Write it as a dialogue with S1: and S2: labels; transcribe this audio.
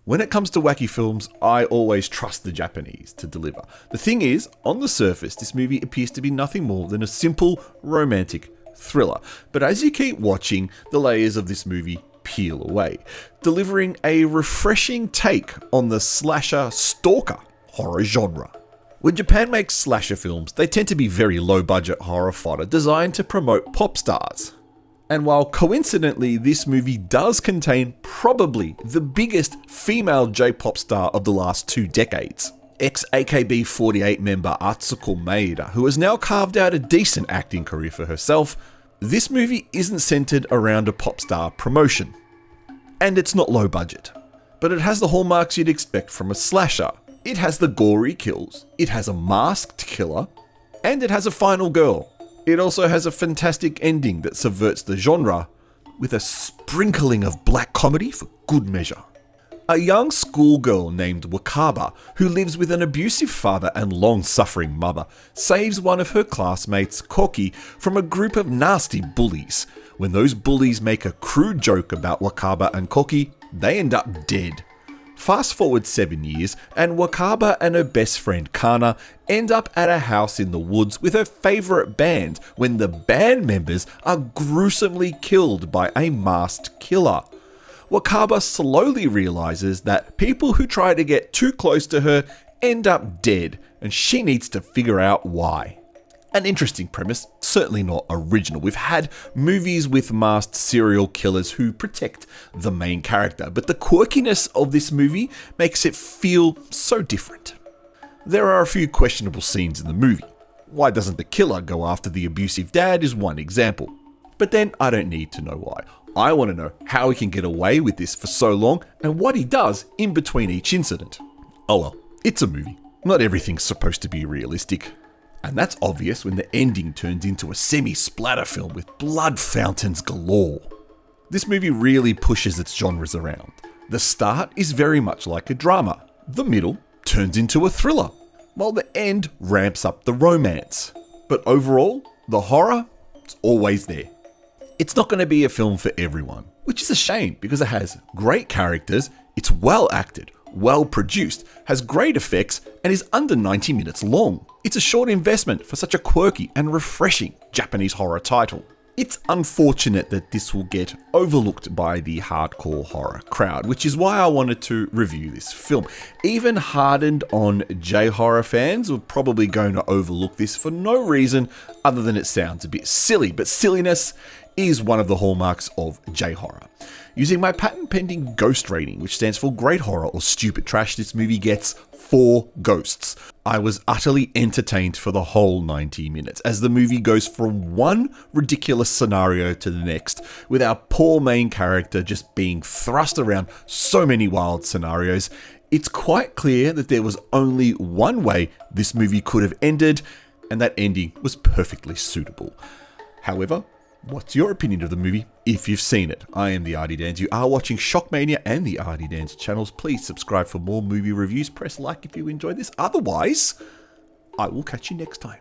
S1: When it comes to wacky films, I always trust the Japanese to deliver. The thing is, on the surface, this movie appears to be nothing more than a simple romantic thriller. But as you keep watching, the layers of this movie peel away, delivering a refreshing take on the slasher stalker horror genre. When Japan makes slasher films, they tend to be very low-budget horror fodder designed to promote pop stars. And while coincidentally this movie does contain probably the biggest female J-pop star of the last 2 decades, ex-AKB48 member Atsuko Maeda, who has now carved out a decent acting career for herself, this movie isn't centered around a pop star promotion. And it's not low budget. But it has the hallmarks you'd expect from a slasher. It has the gory kills, it has a masked killer, and it has a final girl. It also has a fantastic ending that subverts the genre with a sprinkling of black comedy for good measure. A young schoolgirl named Wakaba, who lives with an abusive father and long-suffering mother, saves one of her classmates, Koki, from a group of nasty bullies. When those bullies make a crude joke about Wakaba and Koki, they end up dead. Fast forward 7 years, and Wakaba and her best friend Kana end up at a house in the woods with her favourite band when the band members are gruesomely killed by a masked killer. Wakaba slowly realises that people who try to get too close to her end up dead, and she needs to figure out why. An interesting premise, certainly not original. We've had movies with masked serial killers who protect the main character, but the quirkiness of this movie makes it feel so different. There are a few questionable scenes in the movie. Why doesn't the killer go after the abusive dad is one example. But then I don't need to know why. I want to know how he can get away with this for so long and what he does in between each incident. Oh well, it's a movie. Not everything's supposed to be realistic. And that's obvious when the ending turns into a semi-splatter film with blood fountains galore. This movie really pushes its genres around. The start is very much like a drama. The middle turns into a thriller, while the end ramps up the romance. But overall, the horror is always there. It's not going to be a film for everyone, which is a shame because it has great characters, it's well acted, well produced, has great effects, and is under 90 minutes long. It's a short investment for such a quirky and refreshing Japanese horror title. It's unfortunate that this will get overlooked by the hardcore horror crowd, which is why I wanted to review this film. Even hardened on J-horror fans are probably going to overlook this for no reason other than it sounds a bit silly, but silliness is one of the hallmarks of J-horror. Using my patent-pending ghost rating, which stands for great horror or stupid trash, this movie gets 4 ghosts. I was utterly entertained for the whole 90 minutes, as the movie goes from one ridiculous scenario to the next, with our poor main character just being thrust around so many wild scenarios. It's quite clear that there was only one way this movie could have ended, and that ending was perfectly suitable. However, what's your opinion of the movie if you've seen it? I am the Artie Dans. You are watching Shockmania and the Artie Dans channels. Please subscribe for more movie reviews. Press like if you enjoyed this. Otherwise, I will catch you next time.